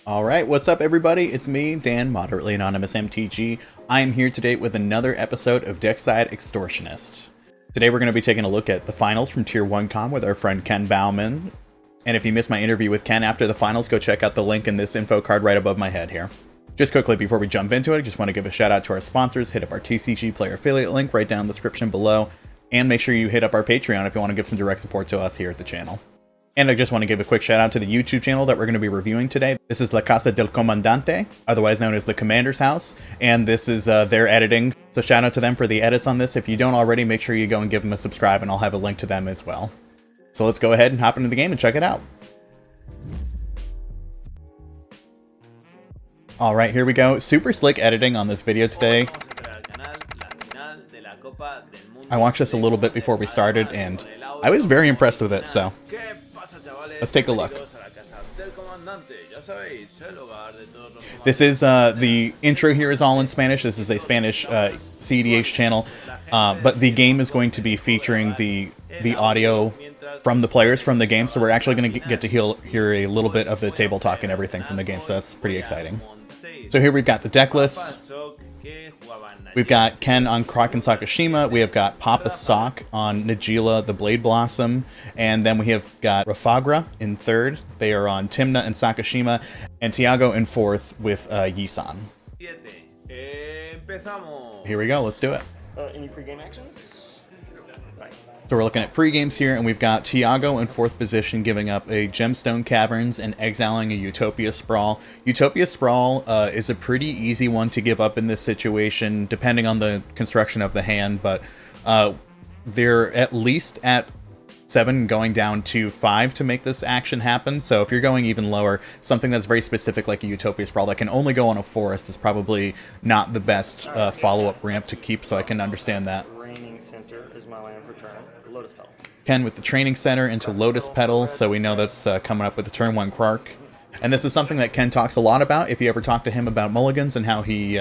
Alright, what's up everybody? It's me, Dan, Moderately Anonymous MTG. I am here today with another episode of Deckside Extortionist. Today we're going to be taking a look at the finals from Tier 1 Com with our friend Ken Bauman. And if you missed my interview with Ken after the finals, go check out the link in this info card right above my head here. Just quickly before we jump into it, I just want to give a shout out to our sponsors. Hit up our TCG player affiliate link right down in the description below. And make sure you hit up our Patreon if you want to give some direct support to us here at the channel. And I just want to give a quick shout out to the YouTube channel that we're going to be reviewing today. This is La Casa del Comandante, otherwise known as the Commander's House, and this is their editing. So shout out to them for the edits on this. If you don't already, make sure you go and give them a subscribe, and I'll have a link to them as well. So let's go ahead and hop into the game and check it out. All right, here we go. Super slick editing on this video today. I watched this a little bit before we started, and I was very impressed with it, so let's take a look. This is, the intro here is all in Spanish. This is a Spanish cEDH channel, but the game is going to be featuring the audio from the players from the game, so we're actually going to get to hear a little bit of the table talk and everything from the game, so that's pretty exciting. So here we've got the deck lists. We've got Ken on Kraken Sakashima, we have got Papa Sock on Najeela the Blade Blossom, and then we have got Rafagra in third. They are on Timna and Sakashima, and Tiago in fourth with Yisan. Here we go, let's do it. Any pregame actions? Right. So we're looking at pre-games here, and we've got Tiago in fourth position giving up a Gemstone Caverns and exiling a Utopia Sprawl. Utopia Sprawl is a pretty easy one to give up in this situation, depending on the construction of the hand, but they're at least at 7 going down to 5 to make this action happen. So if you're going even lower, something that's very specific like a Utopia Sprawl that can only go on a forest is probably not the best follow-up ramp to keep, so I can understand that. Is my land for turn. Lotus Petal. Ken with the Training Center into Lotus Petal, so we know that's coming up with the turn 1 Quark. And this is something that Ken talks a lot about. If you ever talk to him about mulligans and how he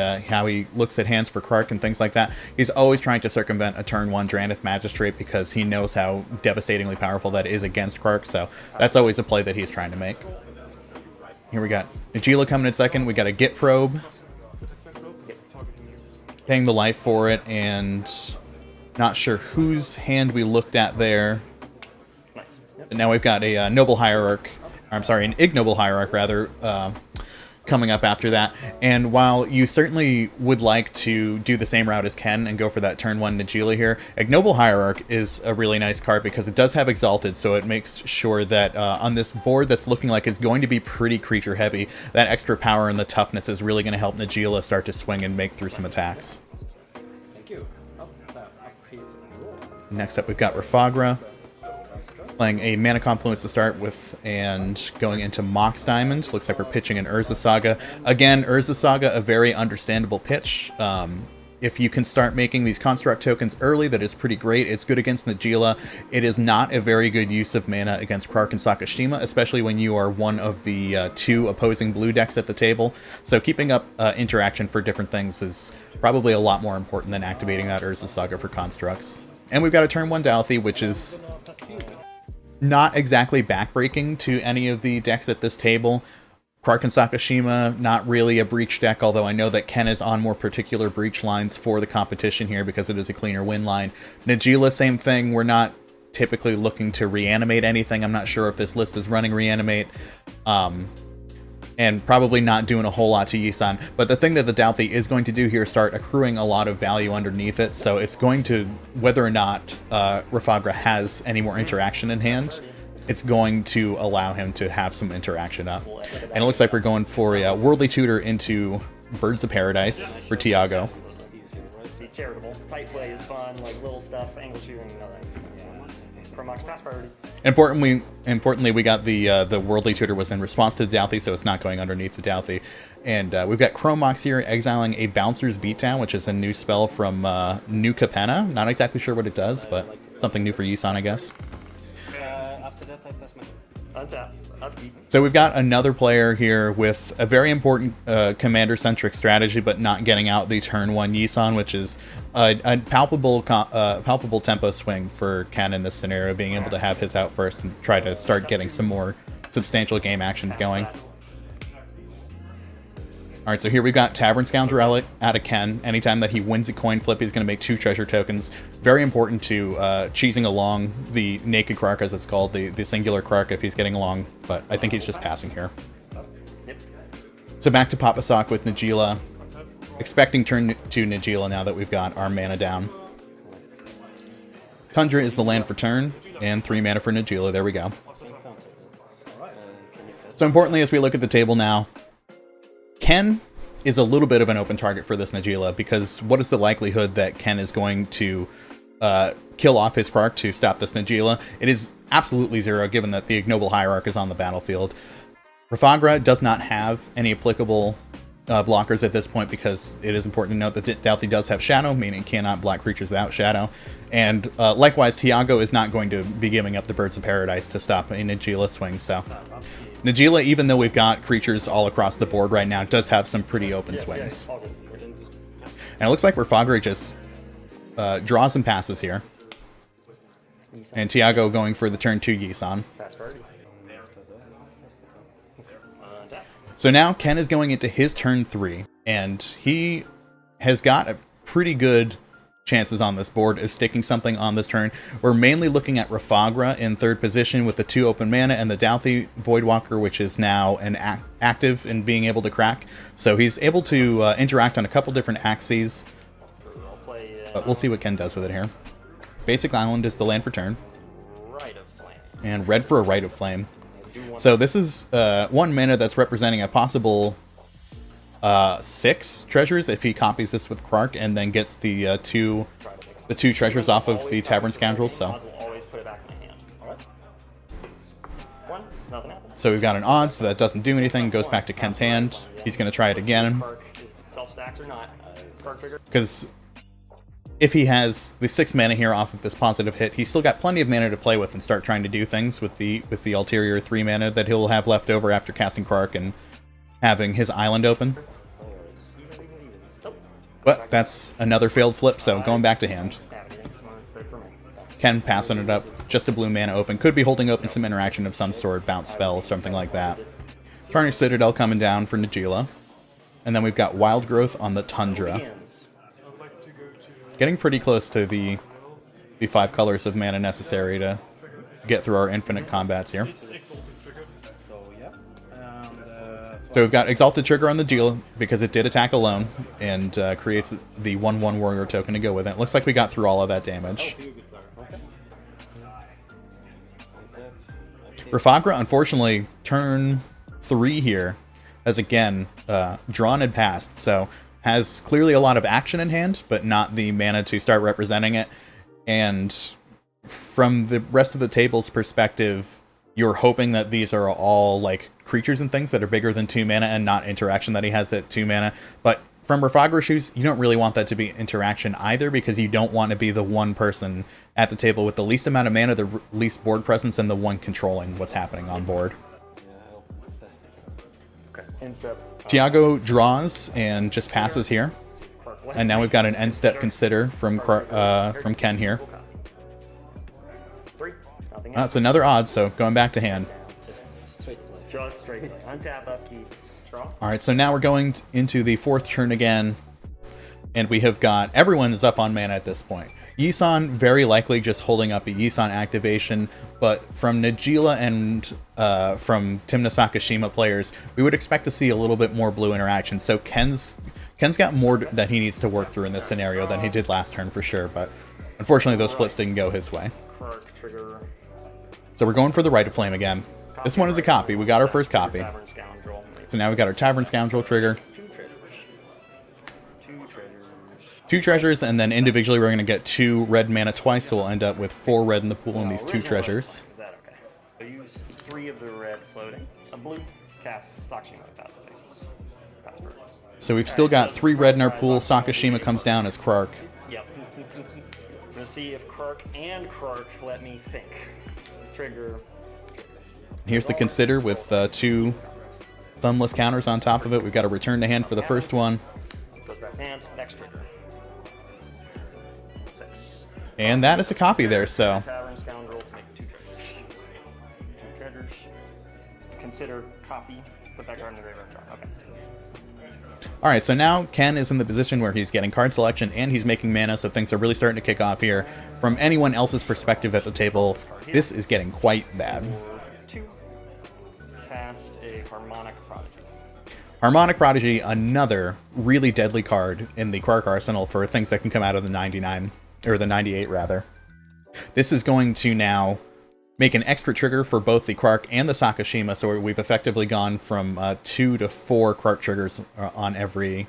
looks at hands for Quark and things like that, he's always trying to circumvent a turn 1 Drannith Magistrate because he knows how devastatingly powerful that is against Quark, so that's always a play that he's trying to make. Here we got Najeela coming in second, we got a Git Probe, paying the life for it, and not sure whose hand we looked at there. But now we've got a Noble Hierarch, I'm sorry, an Ignoble Hierarch rather, coming up after that. And while you certainly would like to do the same route as Ken and go for that turn 1 Najeela here, Ignoble Hierarch is a really nice card because it does have Exalted, so it makes sure that on this board that's looking like it's going to be pretty creature heavy, that extra power and the toughness is really going to help Najeela start to swing and make through some attacks. Next up, we've got Rafagra, playing a Mana Confluence to start with and going into Mox Diamond. Looks like we're pitching an Urza Saga. Again, Urza Saga, a very understandable pitch. If you can start making these Construct tokens early, that is pretty great. It's good against Najeela. It is not a very good use of mana against Kraken Sakashima, especially when you are one of the 2 opposing blue decks at the table. So keeping up interaction for different things is probably a lot more important than activating that Urza Saga for constructs. And we've got a turn 1 Dalthy, which is not exactly backbreaking to any of the decks at this table. Kraken Sakashima, not really a breach deck, although I know that Ken is on more particular breach lines for the competition here because it is a cleaner win line. Najeela, same thing. We're not typically looking to reanimate anything. I'm not sure if this list is running reanimate. And probably not doing a whole lot to Yisan. But the thing that the Dalthy is going to do here is start accruing a lot of value underneath it, so it's going to, whether or not Rafagra has any more interaction in hand, it's going to allow him to have some interaction up. And it looks like we're going for a Worldly Tutor into Birds of Paradise for Tiago. Charitable. Tight play is fun, like little stuff, angle shooting, no thanks. Promox pass priority. Importantly, we got the Worldly Tutor was in response to the Dalthy, so it's not going underneath the Dalthy. And we've got Chromox here exiling a Bouncer's Beatdown, which is a new spell from New Capenna. Not exactly sure what it does, but something new for Yisan, I guess. After that, I pass my untap. So we've got another player here with a very important commander-centric strategy, but not getting out the turn 1 Yisan, which is a palpable tempo swing for Ken in this scenario, being able to have his out first and try to start getting some more substantial game actions going. All right, so here we've got Tavern Scoundrel out of Ken. Anytime that he wins a coin flip, he's going to make 2 treasure tokens. Very important to cheesing along the naked Krark, as it's called, the singular Krark, if he's getting along. But I think he's just passing here. Yep. So back to Papa Sock with Najeela. Expecting turn 2 Najeela now that we've got our mana down. Tundra is the land for turn, and 3 mana for Najeela. There we go. So importantly, as we look at the table now, Ken is a little bit of an open target for this Najeela, because what is the likelihood that Ken is going to kill off his Krark to stop this Najeela? It is absolutely 0, given that the Ignoble Hierarch is on the battlefield. Rafagra does not have any applicable blockers at this point, because it is important to note that Dauthi does have Shadow, meaning cannot block creatures without Shadow. And likewise, Tiago is not going to be giving up the Birds of Paradise to stop a Najeela swing, so... Najeela, even though we've got creatures all across the board right now, does have some pretty open swings. And it looks like Rafagra just draws and passes here. And Tiago going for the turn 2 Yisan. So now Ken is going into his turn 3, and he has got a pretty good chances on this board of sticking something on this turn. We're mainly looking at Rafagra in 3rd position with the 2 open mana and the Dauthi Voidwalker, which is now an active and being able to crack. So he's able to interact on a couple different axes. But we'll see what Ken does with it here. Basic Island is the land for turn. And red for a Rite of Flame. So this is 1 mana that's representing a possible 6 treasures if he copies this with Krark and then gets the two treasures off of the Tavern Scoundrel. So we've got an odds, so that doesn't do anything. Goes back to Ken's hand. He's going to try it again. Because if he has the 6 mana here off of this positive hit, he's still got plenty of mana to play with and start trying to do things with the ulterior 3 mana that he'll have left over after casting Krark and having his island open. But that's another failed flip, so going back to hand. Ken passing it up, just a blue mana open. Could be holding open some interaction of some sort, bounce spell, something like that. Tarnished Citadel coming down for Najeela. And then we've got Wild Growth on the Tundra. Getting pretty close to the 5 colors of mana necessary to get through our infinite combats here. So we've got Exalted Trigger on the Najeela because it did attack alone and creates the 1/1 Warrior token to go with it. It looks like we got through all of that damage. Rafagra, unfortunately, turn 3 here has again drawn and passed, so has clearly a lot of action in hand, but not the mana to start representing it. And from the rest of the table's perspective, you're hoping that these are all like creatures and things that are bigger than 2 mana and not interaction that he has at 2 mana. But from Rafagra's shoes, you don't really want that to be interaction either, because you don't want to be the one person at the table with the least amount of mana, the least board presence, and the one controlling what's happening on board. Tiago draws and just passes here. And now we've got an end step consider from Ken here. That's another odd, so going back to hand. Just straight play. Untap, upkeep, draw. Alright, so now we're going into the 4th turn again. And we have got... everyone is up on mana at this point. Yisan very likely just holding up a Yisan activation, but from Najeela and from Timna Sakashima players, we would expect to see a little bit more blue interaction. So Ken's got more that he needs to work through in this scenario than he did last turn for sure, but unfortunately those flips didn't go his way. So we're going for the Rite of Flame again. This one is a copy. We got our first copy. So now we got our Tavern Scoundrel trigger. 2 treasures, and then individually we're going to get 2 red mana twice, so we'll end up with 4 red in the pool and these 2 treasures. So use 3 of the red floating. A blue cast Sakashima passive faces. So we've still got 3 red in our pool. Sakashima comes down as Krark. Yep. We'll see if Krark and Krark let me think. Trigger. Here's the consider with 2 thumbless counters on top of it. We've got a return to hand for the first one. Goes back to hand. Next trigger. 6. And that is a copy there, so... Tavern Scoundrel, make 2 treasures. 2 treasures. Consider copy. Put that card in the graveyard. Okay. Alright, so now Ken is in the position where he's getting card selection and he's making mana, so things are really starting to kick off here. From anyone else's perspective at the table, this is getting quite bad. 2. Cast a Harmonic Prodigy. Harmonic Prodigy, another really deadly card in the Quark arsenal for things that can come out of the 99, or the 98 rather. This is going to now make an extra trigger for both the Quark and the Sakashima, so we've effectively gone from 2 to 4 Quark triggers on every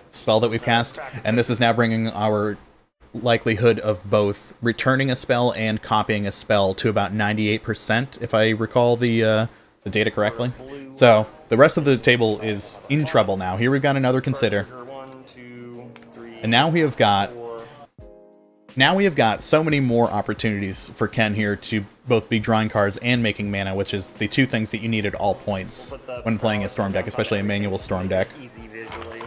spell that we've cast, and this is now bringing our likelihood of both returning a spell and copying a spell to about 98%, if I recall the data correctly. So the rest of the table is in trouble now. Here we've got another Consider, 1, 2, 3, and now we have got 4. so many more opportunities for Ken here to both be drawing cards and making mana, which is the two things that you need at all points when playing a Storm deck, especially a manual Storm deck. Easy visually.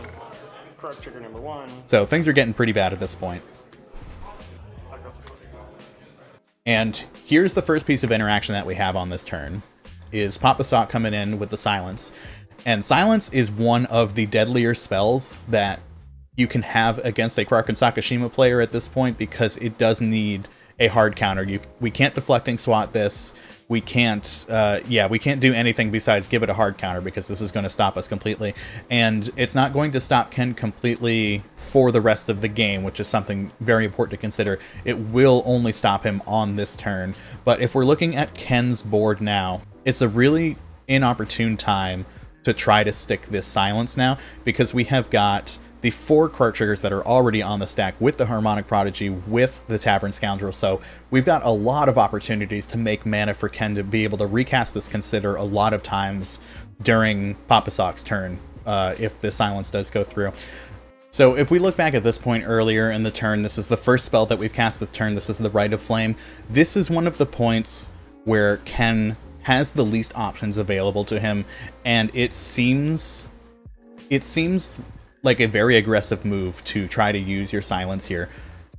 Quark trigger number 1. So things are getting pretty bad at this point. And here's the first piece of interaction that we have on this turn, is Papa Sock coming in with the Silence. And Silence is one of the deadlier spells that you can have against a Quark and Sakashima player at this point, because it does need a hard counter. We can't deflecting swat this. We can't do anything besides give it a hard counter, because this is going to stop us completely. And it's not going to stop Ken completely for the rest of the game, which is something very important to consider. It will only stop him on this turn. But if we're looking at Ken's board now, it's a really inopportune time to try to stick this Silence now, because we have got the 4 Quark triggers that are already on the stack with the Harmonic Prodigy, with the Tavern Scoundrel. So we've got a lot of opportunities to make mana for Ken to be able to recast this Consider a lot of times during Papa Sock's turn, if the Silence does go through. So if we look back at this point earlier in the turn, this is the first spell that we've cast this turn. This is the Rite of Flame. This is one of the points where Ken has the least options available to him, and it seems like a very aggressive move to try to use your Silence here.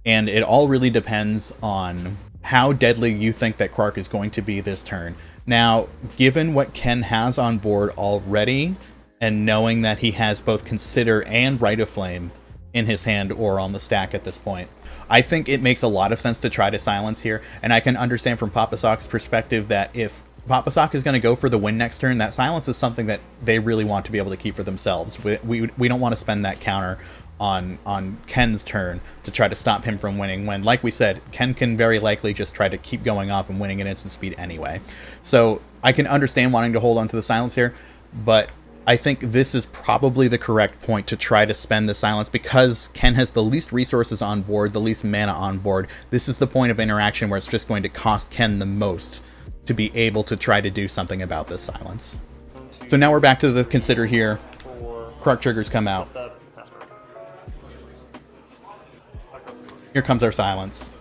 And it all really depends on how deadly you think that Quark is going to be this turn. Now, given what Ken has on board already, and knowing that he has both Consider and Rite of Flame in his hand or on the stack at this point, I think it makes a lot of sense to try to Silence here. And I can understand from Papa Sock's perspective that if Papa Sock is going to go for the win next turn, that Silence is something that they really want to be able to keep for themselves. We don't want to spend that counter on Ken's turn to try to stop him from winning, when, like we said, Ken can very likely just try to keep going off and winning at instant speed anyway. So I can understand wanting to hold on to the Silence here, but I think this is probably the correct point to try to spend the Silence, because Ken has the least resources on board, the least mana on board. This is the point of interaction where it's just going to cost Ken the most to be able to try to do something about this Silence. So now we're back to the Consider here. Quark triggers come out. Here comes our Silence.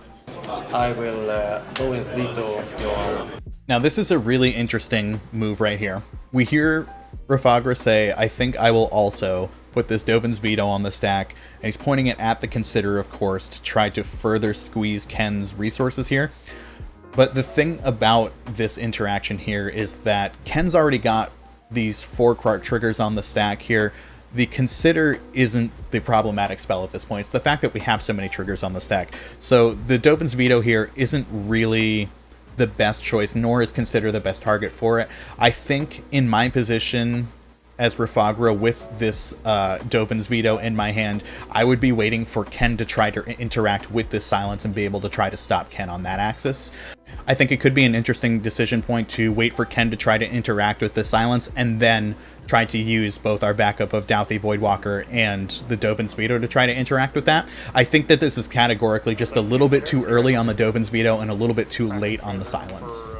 I will always veto your... Now this is a really interesting move right here. We hear Rafagra say, I think I will also put this Dovin's Veto on the stack, and he's pointing it at the Consider, of course, to try to further squeeze Ken's resources here. But the thing about this interaction here is that Ken's already got these 4 Quark triggers on the stack here. The Consider isn't the problematic spell at this point. It's the fact that we have so many triggers on the stack. So the Dovin's Veto here isn't really the best choice, nor is Consider the best target for it. I think in my position as Rafagra with this Dovin's Veto in my hand, I would be waiting for Ken to try to interact with this Silence and be able to try to stop Ken on that axis. I think it could be an interesting decision point to wait for Ken to try to interact with the Silence, and then try to use both our backup of Douthie Voidwalker and the Dovin's Veto to try to interact with that. I think that this is categorically just a little bit too early on the Dovin's Veto and a little bit too late on the Silence.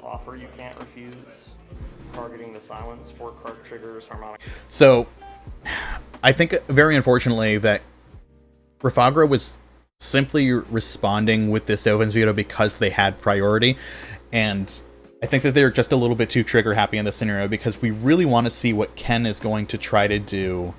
Offer you can't refuse. Targeting the Silence, 4 Quark triggers, Harmonic. So, I think very unfortunately that Rafagra was simply responding with this Dovin's Veto because they had priority, and I think that they're just a little bit too trigger happy in this scenario, because we really want to see what Ken is going to try to do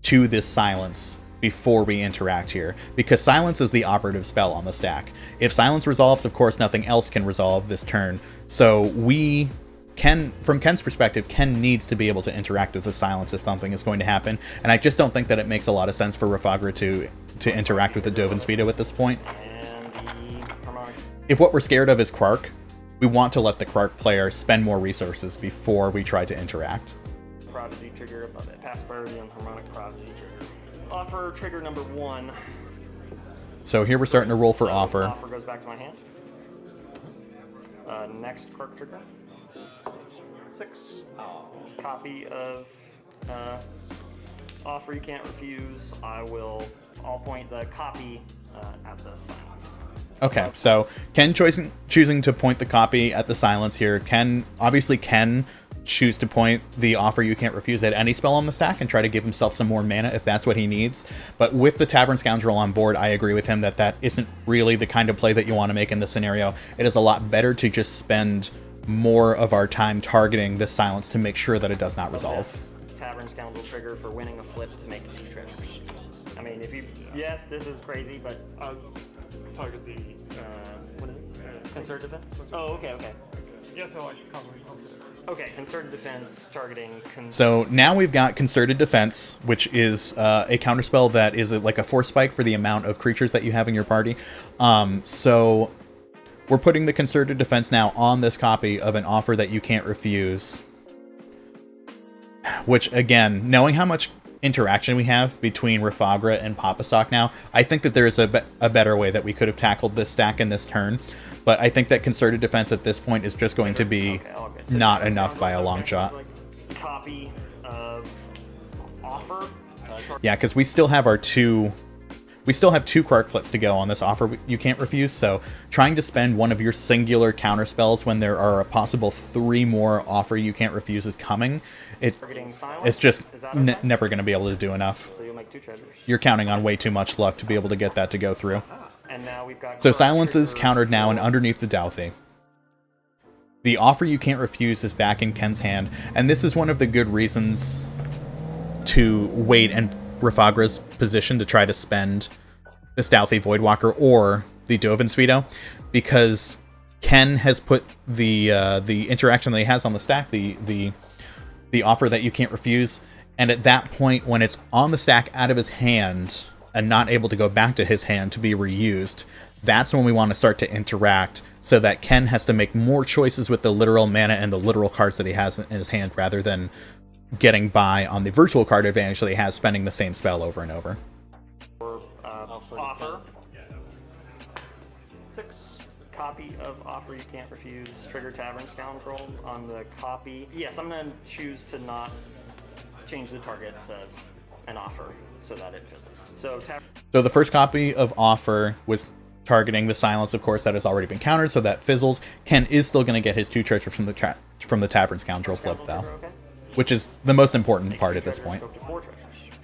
to this Silence before we interact here, because Silence is the operative spell on the stack. If Silence resolves, of course, nothing else can resolve this turn, so we from Ken's perspective, Ken needs to be able to interact with the silence if something is going to happen, and I just don't think that it makes a lot of sense for Rafagra to interact with the Dovin's Veto at this point. And the harmonic. If what we're scared of is Quark, we want to let the Quark player spend more resources before we try to interact. Prodigy trigger above it. Pass priority on harmonic prodigy trigger. Offer trigger number 1. So here we're starting to roll for offer. Offer goes back to my hand. Next Quark trigger. 6. Copy of offer you can't refuse. I'll point the copy at the silence. Okay, so Ken choosing to point the copy at the silence here. Ken choose to point the offer you can't refuse at any spell on the stack and try to give himself some more mana if that's what he needs. But with the Tavern Scoundrel on board, I agree with him that isn't really the kind of play that you want to make in this scenario. It is a lot better to just spend more of our time targeting this silence to make sure that it does not resolve. Tavern Scoundrel trigger for winning a flip to make 2 treasures. I mean, yes, this is crazy, but Target the what is it? Concerted defense? Oh, okay. yeah, so I can't really consider. Okay, concerted defense targeting. So now we've got Concerted Defense, which is a counterspell that is like a force spike for the amount of creatures that you have in your party. So we're putting the Concerted Defense now on this copy of an offer that you can't refuse. Which, again, knowing how much interaction we have between Rafagra and Papasock now, I think that there is a better way that we could have tackled this stack in this turn. But I think that Concerted Defense at this point is just going to be not enough by a long shot. Copy of offer. Yeah, because we still have two Quark flips to go on this offer you can't refuse, so trying to spend one of your singular counter spells when there are a possible 3 more offer you can't refuse is coming, it's just never going to be able to do enough. So you'll make 2 treasures. You're counting on way too much luck to be able to get that to go through. And now we've got So silence is countered now and underneath the Douthie. The offer you can't refuse is back in Ken's hand, and this is one of the good reasons to wait and Rafagra's position to try to spend this Douthie Voidwalker or the Dovin's Veto, because Ken has put the interaction that he has on the stack, the offer that you can't refuse, and at that point, when it's on the stack out of his hand and not able to go back to his hand to be reused, that's when we want to start to interact so that Ken has to make more choices with the literal mana and the literal cards that he has in his hand rather than getting by on the virtual card advantage that he has spending the same spell over and over. Offer. 6. Copy of offer you can't refuse. Trigger Tavern Scoundrel on the copy. Yes, I'm going to choose to not change the targets of an offer so that it fizzles. So the first copy of offer was targeting the silence, of course, that has already been countered, so that fizzles. Ken is still going to get his 2 treasures from the Tavern Scoundrel flip, though, which is the most important part at this point. 4 treasures.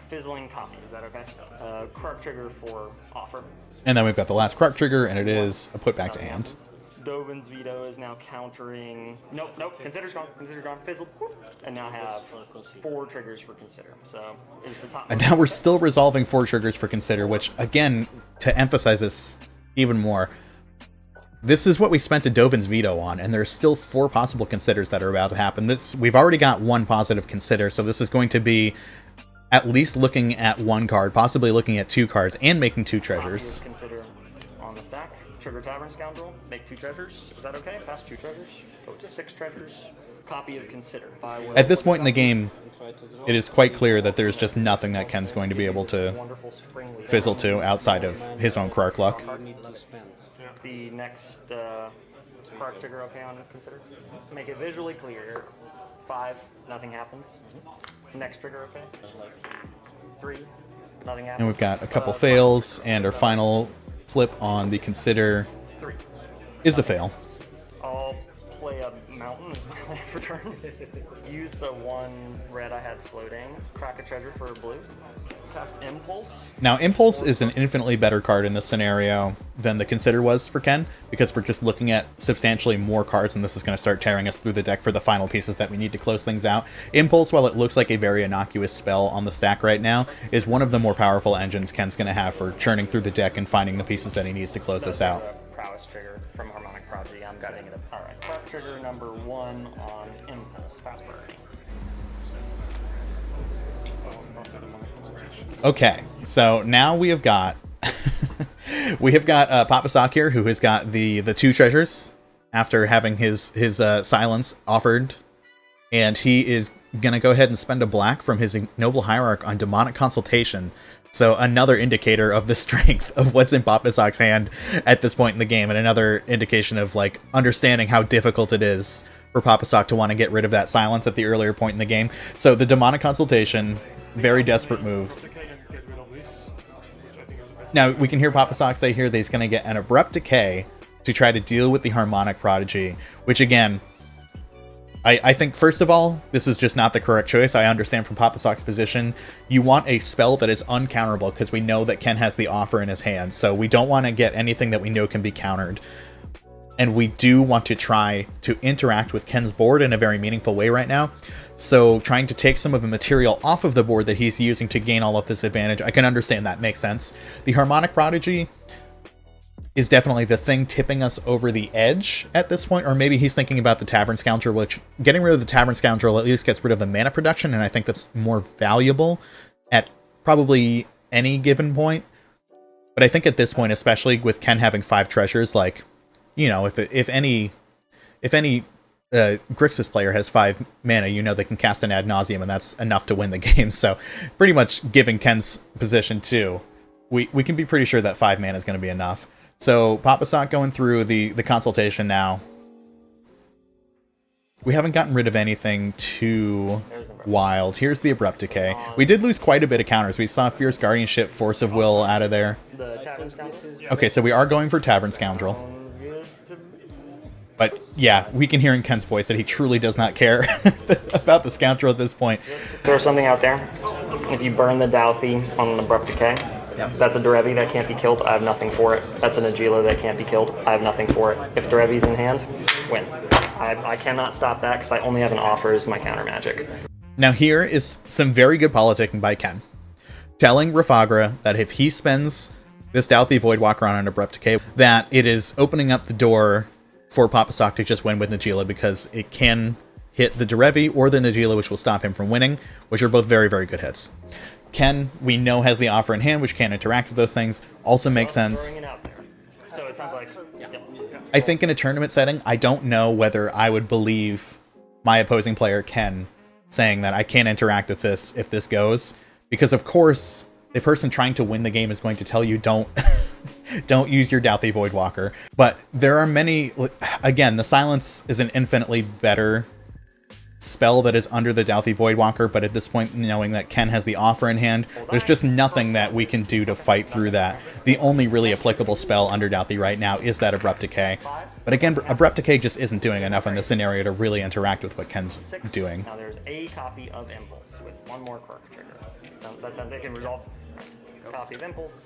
Fizzling copy, is that okay? Quark trigger for offer. And then we've got the last Quark trigger, and it is a put back to hand. Dovin's Veto is now countering. Nope. Consider's gone. Fizzled. And now have 4 triggers for Consider. So is the top. And now we're still resolving 4 triggers for Consider, which, again, to emphasize this even more, this is what we spent a Dovin's Veto on, and there's still 4 possible Considers that are about to happen. We've already got 1 positive Consider, so this is going to be at least looking at 1 card, possibly looking at 2 cards, and making 2 treasures. Consider on the stack. Trigger Tavern Scoundrel. Make 2 treasures. Is that okay? Pass 2 treasures. Go to 6 treasures. Copy of Consider. At this point in the game, it is quite clear that there's just nothing that Ken's going to be able to fizzle to outside of his own Quark luck. The next Quark trigger okay on Consider. Make it visually clear. 5, nothing happens. Next trigger okay. 3, nothing happens. And we've got a couple fails, and our final flip on the Consider 3 is a fail. I'll play a mountain as my land for turn. Use the 1 red I had floating. Crack a treasure for a blue. Cast Impulse. Now, Impulse is an infinitely better card in this scenario than the Consider was for Ken, because we're just looking at substantially more cards, and this is going to start tearing us through the deck for the final pieces that we need to close things out. Impulse, while it looks like a very innocuous spell on the stack right now, is one of the more powerful engines Ken's going to have for churning through the deck and finding the pieces that he needs to close this out. Prowess trigger from Harmonic Prodigy. I'm gutting it up. Alright, Clark trigger number 1 on Impulse, fast priority. Okay, so now we have got we have got Papa Sock here, who has got the 2 treasures after having his silence offered, and he is gonna go ahead and spend a black from his Ignoble Hierarch on Demonic Consultation. So another indicator of the strength of what's in Papa Sock's hand at this point in the game, and another indication of like understanding how difficult it is for Papa Sock to want to get rid of that silence at the earlier point in the game. So the Demonic Consultation, very desperate move. Now we can hear Papa Sock say here that he's going to get an Abrupt Decay to try to deal with the Harmonic Prodigy, which again, I think, first of all, this is just not the correct choice. I understand from Papa Sock's position, you want a spell that is uncounterable, because we know that Ken has the offer in his hand, so we don't want to get anything that we know can be countered. And we do want to try to interact with Ken's board in a very meaningful way right now. So trying to take some of the material off of the board that he's using to gain all of this advantage, I can understand that makes sense. The Harmonic Prodigy is definitely the thing tipping us over the edge at this point, or maybe he's thinking about the Tavern Scoundrel, which getting rid of the Tavern Scoundrel at least gets rid of the mana production, and I think that's more valuable at probably any given point. But I think at this point, especially with Ken having 5 treasures, like, you know, if any Grixis player has 5 mana, you know they can cast an Ad Nauseam, and that's enough to win the game. So pretty much given Ken's position too, we can be pretty sure that 5 mana is going to be enough. So Papa Sock going through the consultation now. We haven't gotten rid of anything too wild. Here's the Abrupt Decay. We did lose quite a bit of counters. We saw Fierce Guardianship, Force of Will out of there. The Tavern Scoundrel. Okay, so we are going for Tavern Scoundrel. But yeah, we can hear in Ken's voice that he truly does not care about the Scoundrel at this point. Throw something out there. If you burn the Douthie on an Abrupt Decay, that's a Derevi that can't be killed. I have nothing for it. That's an Agila that can't be killed. I have nothing for it. If Derevi's in hand, win. I cannot stop that because I only have an offer as my counter magic. Now here is some very good politicking by Ken, telling Rafagra that if he spends this Douthie Voidwalker on an Abrupt Decay, that it is opening up the door for Papa Sock to just win with Najeela, because it can hit the Derevi or the Najeela, which will stop him from winning, which are both very, very good hits. Ken, we know, has the offer in hand, which can interact with those things. Also makes sense. So it sounds like, I think in a tournament setting, I don't know whether I would believe my opposing player, Ken, saying that I can't interact with this if this goes. Because, of course, the person trying to win the game is going to tell you don't don't use your Douthie Voidwalker. But there are many... Again, the Silence is an infinitely better spell that is under the Douthie Voidwalker, but at this point, knowing that Ken has the offer in hand, there's just nothing that we can do to fight through that. The only really applicable spell under Douthie right now is that Abrupt Decay. But again, Abrupt Decay just isn't doing enough in this scenario to really interact with what Ken's doing. Now there's a copy of Impulse with 1 more Quirk trigger. That's how they can resolve. Copy of Impulse.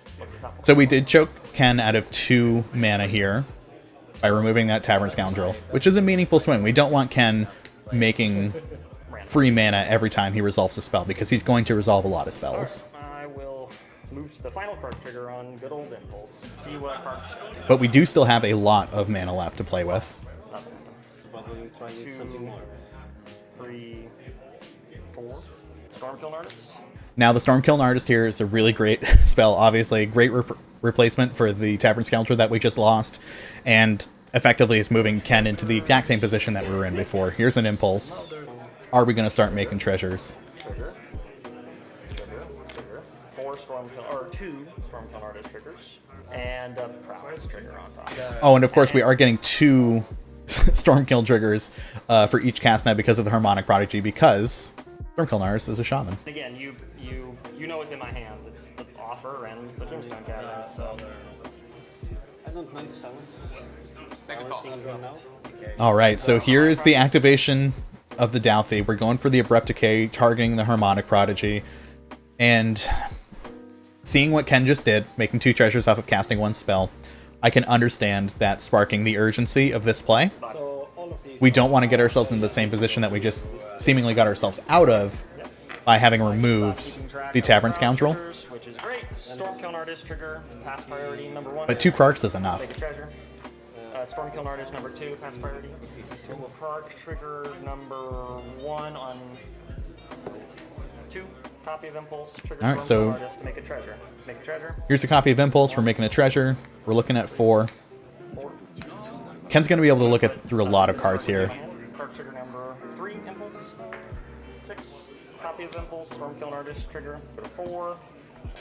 So we did choke Ken out of 2 mana here by removing that Tavern Scoundrel, which is a meaningful swing. We don't want Ken making free mana every time he resolves a spell, because he's going to resolve a lot of spells. I will move to the final Quirk trigger on good old Impulse. See what Quirk. But we do still have a lot of mana left to play with. 2, 3, 4. Stormkiln Artist. Now the Stormkiln Artist here is a really great spell, obviously a great replacement for the Tavern Scoundrel that we just lost, and effectively is moving Ken into the exact same position that we were in before. Here's an Impulse. Are we going to start making treasures? Trigger. 4 Stormkiln, or 2 Stormkiln Artist triggers, and a Prowess trigger on top. Oh, and of course we are getting 2 Stormkiln triggers for each cast now because of the Harmonic Prodigy, because Stormkiln Artist is a shaman. Again, you know what's in my hand. It's the offer and the Tombstone Cavern, so... I don't mind silence. Alright, so here is the activation of the Douthie. We're going for the Abrupt Decay, targeting the Harmonic Prodigy. And seeing what Ken just did, making 2 treasures off of casting 1 spell, I can understand that sparking the urgency of this play. We don't want to get ourselves into the same position that we just seemingly got ourselves out of by having removed the Tavern Scoundrel. Which is great. Stormkiln Artist trigger, pass priority number 1. But 2 Krarks is enough. Take a treasure. Stormkill Artist number 2, fast priority. Park trigger number 1 on 2. Copy of Impulse. Trigger All right, Stormkill so Artist to make a treasure. Make a treasure. here's a copy of Impulse. We're making a treasure. We're looking at 4. 4. Ken's going to be able to look through a lot of cards here. Park trigger number 3, Impulse. 6. Copy of Impulse. Stormkill Artist trigger. Go to 4.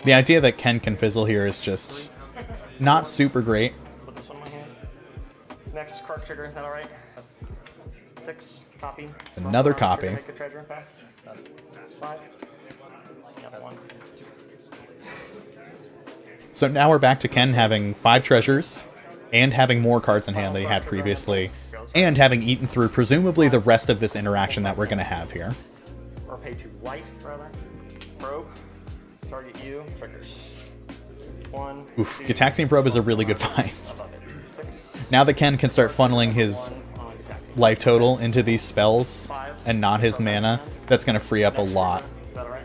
The idea that Ken can fizzle here is just not super great. Put this one in my hand. Next card trigger, is that alright? 6. Copy. Another Stormkill Artist copy. trigger, make a treasure. 5. Yep, 1. So now we're back to Ken having 5 treasures, and having more cards in hand than he had previously, and having eaten through presumably the rest of this interaction that we're going to have here. Or pay 2 life, rather. Probe. Target you. Triggers. 1. Oof, 2, Gitaxian Probe is a really good find. above it. 6. Now that Ken can start funneling his On Gitaxian. life total into these spells and not his mana, that's going to free up a lot. Is that alright?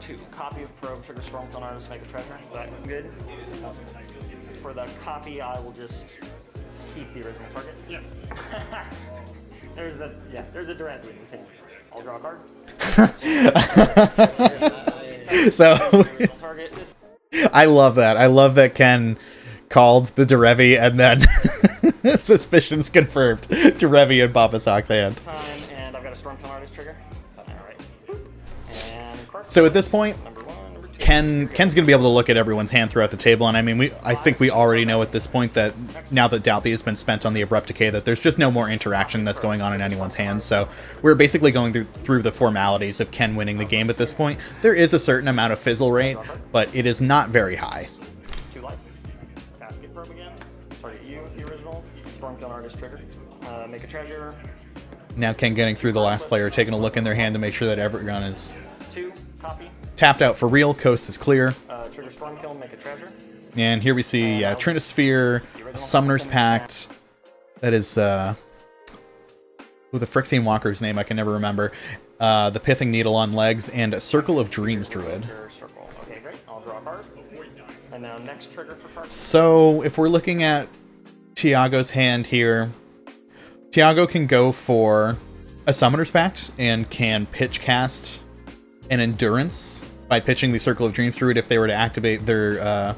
2. Copy of Probe. Trigger Stormkill Artist. Make a treasure. Is that good? For the copy, I will just keep the original target. Yeah. There's a Durant in his hand. I'll draw a card. So Target this I love that. I love that Ken called the Derevi and then suspicions confirmed Derevi in Papa Sock's hand. time, and I've got a Stormkill Artist trigger. Alright. And card. So at this point, Number 1, number 2. Ken's gonna be able to look at everyone's hand throughout the table, and I mean, I think we already know at this point that now that Douthie has been spent on the Abrupt Decay, that there's just no more interaction that's going on in anyone's hands. So we're basically going through the formalities of Ken winning the game at this point. There is a certain amount of fizzle rate, but it is not very high. 2 life. Casket Probe again. Target you, the original. Stormkill Artist trigger. Make a treasure. Now Ken getting through the last player, taking a look in their hand to make sure that everyone is 2. Copy. tapped out for real. Coast is clear. Trigger Stormkill. Make a treasure. And here we see Trinisphere, a Summoner's Pact. That is, the Phyrexian Walker's name I can never remember. The Pithing Needle on legs, and a Circle of Dreams Druid. Circle. Okay, great. I'll draw a card. And now next trigger for card. So if we're looking at Tiago's hand here, Tiago can go for a Summoner's Pact and can pitch cast an Endurance by pitching the Circle of Dreams Druid if they were to activate their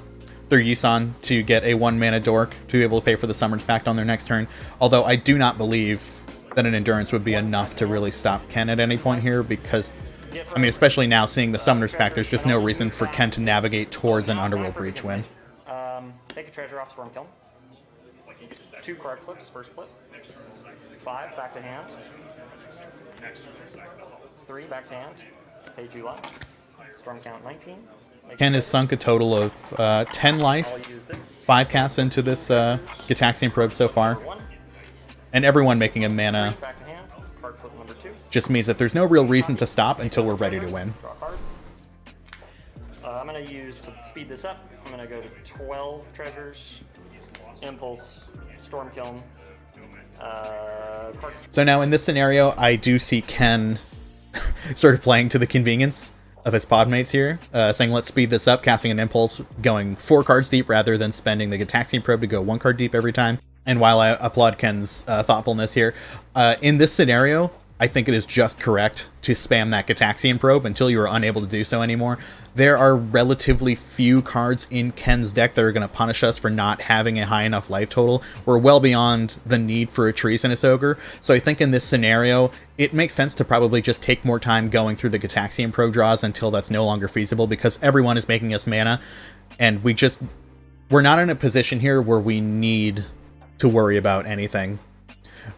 Yisan to get a 1-mana dork to be able to pay for the Summoner's Pact on their next turn. Although I do not believe that an Endurance would be enough to really stop Ken at any point here, because, I mean, especially now seeing the Summoner's Pact, there's just no reason for Ken to navigate towards an Underworld Breach win. Take a treasure off Stormkill. 2 card flips, first flip. 5, back to hand. 3, back to hand. Pay 2 life. Storm count 19. Ken has sunk a total of 10 life, I'll use this. 5 casts into this Gitaxian Probe so far, 1. and everyone making a mana Back to hand. Card flip number 2. just means that there's no real reason to stop until we're ready to win. Draw a card. I'm going to use, to speed this up, I'm going to go to 12 treasures. Impulse. Stormkill. Card. So now in this scenario, I do see Ken sort of playing to the convenience of his podmates here, saying let's speed this up, casting an Impulse, going 4 cards deep rather than spending the Gitaxian Probe to go 1 card deep every time. And while I applaud Ken's thoughtfulness here, in this scenario, I think it is just correct to spam that Gitaxian Probe until you are unable to do so anymore. There are relatively few cards in Ken's deck that are going to punish us for not having a high enough life total. We're well beyond the need for a Treasonous Ogre, so I think in this scenario, it makes sense to probably just take more time going through the Gitaxian Probe draws until that's no longer feasible, because everyone is making us mana, and we're not in a position here where we need to worry about anything.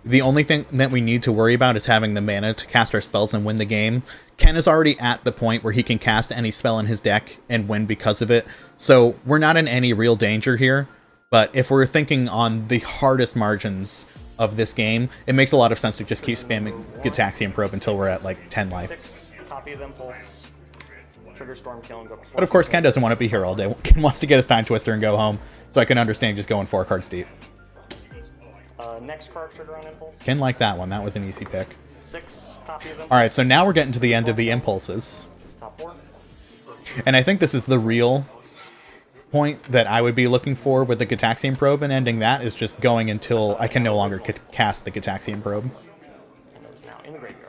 The only thing that we need to worry about is having the mana to cast our spells and win the game. Ken is already at the point where he can cast any spell in his deck and win because of it, so we're not in any real danger here. But if we're thinking on the hardest margins of this game, it makes a lot of sense to just keep spamming Gitaxian Probe until we're at like 10 life. 6. Copy of Impulse. Trigger Stormkill and go. But of course, Ken doesn't want to be here all day. Ken wants to get his Time Twister and go home, so I can understand just going 4 cards deep. Next card trigger on Impulse. Ken liked that one. That was an easy pick. 6. Copy of Impulse. Alright, so now we're getting to the end of the Impulses. Top 4. And I think this is the real point that I would be looking for with the Gitaxian Probe and ending that is just going until I can no longer cast the Gitaxian Probe. And it is now in the graveyard.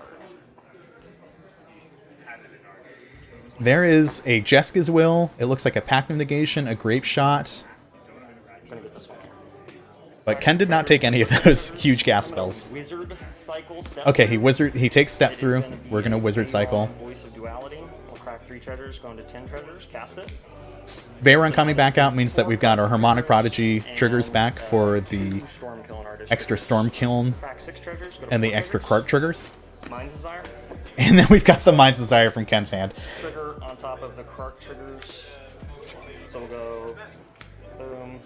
There is a Jeska's Will. It looks like a Pact of Negation, a Grape Shot. I'm gonna get this one. But Ken did not take any of those huge gas spells. Wizard cycle. Step Okay, through. he takes Step It is Through. gonna be We're gonna Wizard Cycle. Voice of Duality. We'll crack 3 treasures, go into 10 treasures, cast it. Bayron coming back out means that we've got our Harmonic Prodigy triggers And, back for the Storm Kiln Artist extra triggers. Storm Kiln Crack 6 treasures, go to and the 4 extra triggers. Clark triggers. Mind's Desire. And then we've got the Mind's Desire from Ken's hand. Trigger on top of the Clark triggers. So we'll go boom,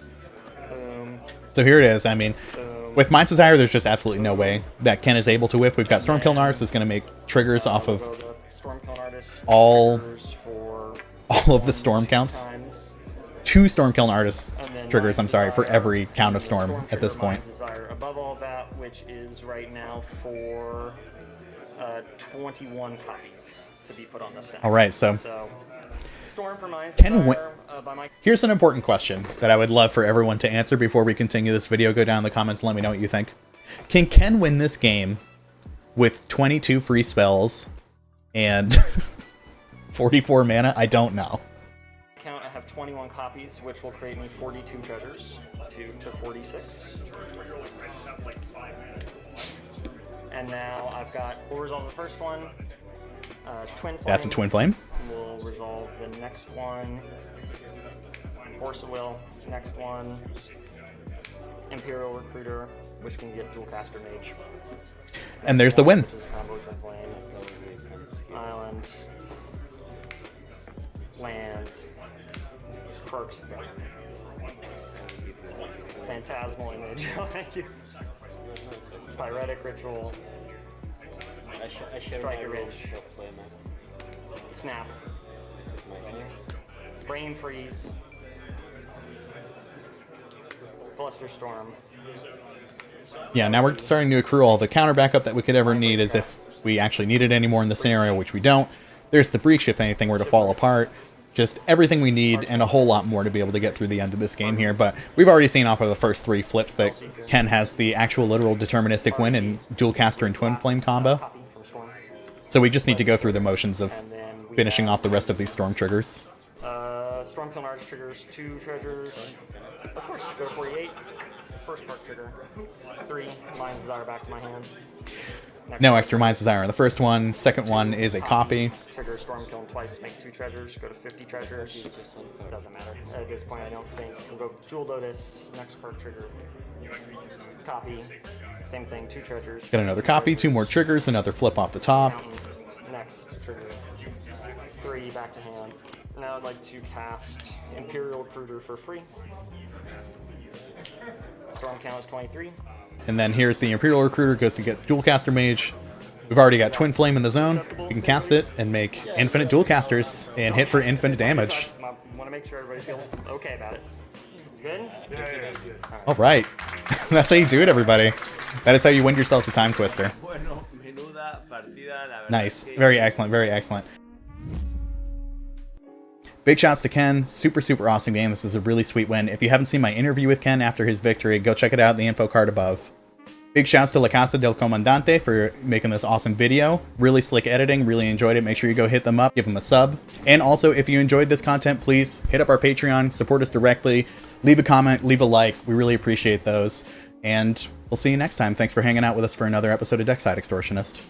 boom, So here it is. I mean, boom. with Mind's Desire, there's just absolutely no way that Ken is able to whiff. We've got Storm Kiln Artist is going to make triggers off We'll of go the Storm Kiln Artist all- triggers for all of the Storm counts. times. 2 Storm Kiln Artist And then triggers, I'm Mind's sorry, for Desire, every count of Storm Storm at this trigger, point. Mind's Desire above all that, which is right now for 21 copies to be put on the stack. All right, so So, Storm for Mind's Ken Desire by my... here's an important question that I would love for everyone to answer before we continue this video. Go down in the comments and let me know what you think. Can Ken win this game with 22 free spells and 44 mana? I don't know. Count, I have 21 copies, which will create me 42 treasures, 2 to 46. And now I've got, we'll resolve the first one. Twin Flame. That's a Twin Flame. We'll resolve the next one. Force of Will, next one. Imperial Recruiter, which can get Dual Caster Mage. And there's the win. Which is a combo Twin Flame. Island. Land. Perks. Phantasmal Image. Thank you. Pyretic Ritual. I share Strike my a rules ridge. of playmats. Snap. This is my games. Brain Freeze. Fluster Storm. Yeah, now we're starting to accrue all the counter backup that we could ever need as if we actually needed any more in the scenario, which we don't. There's the Breach if anything were to fall apart. Just everything we need and a whole lot more to be able to get through the end of this game here. But we've already seen off of the first 3 flips that Ken has the actual literal deterministic win in Dual Caster and Twin Flame combo. Copy from Storm. So we just need to go through the motions of And then we finishing have, off the rest of these Storm triggers. Storm Kiln Artist triggers 2 treasures. Of course, go to 48. First part trigger. 3. Mind's Desire back to my hand. Next No part, extra Mind's Desire on the first one. Second one is a copy. Trigger Storm Kiln twice, make 2 treasures. Go to 50 treasures. Doesn't matter. At this point, I don't think. We'll go Jewel Lotus. Next part trigger. Copy. Same thing, 2 treasures. Get another copy, 2 more triggers, another flip off the top. Mountain. Next trigger. 3 back to hand. Now I'd like to cast Imperial Recruiter for free. Storm count is 23. And then here's the Imperial Recruiter, goes to get Dual Caster Mage. We've already got Twin Flame in the zone. We can cast it and make infinite Dual Casters and hit for infinite damage. I want to make sure everybody feels okay about it. Good? Yeah. All right. That's how you do it, everybody. That is how you win yourselves a Time Twister. Bueno, menuda partida, la verdad. Nice. es que- Very excellent. Very excellent. Big shouts to Ken. Super, super awesome game. This is a really sweet win. If you haven't seen my interview with Ken after his victory, go check it out in the info card above. Big shouts to La Casa del Comandante for making this awesome video. Really slick editing. Really enjoyed it. Make sure you go hit them up. Give them a sub. And also, if you enjoyed this content, please hit up our Patreon. Support us directly. Leave a comment. Leave a like. We really appreciate those. And we'll see you next time. Thanks for hanging out with us for another episode of Deckside Extortionist.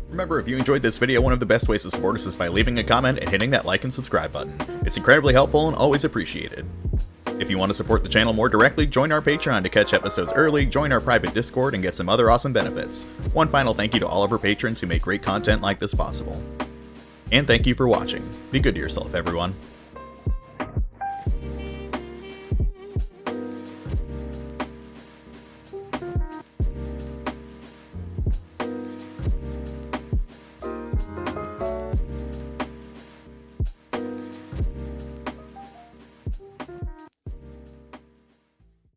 Remember, if you enjoyed this video, one of the best ways to support us is by leaving a comment and hitting that like and subscribe button. It's incredibly helpful and always appreciated. If you want to support the channel more directly, join our Patreon to catch episodes early, join our private Discord, and get some other awesome benefits. One final thank you to all of our patrons who make great content like this possible. And thank you for watching. Be good to yourself, everyone.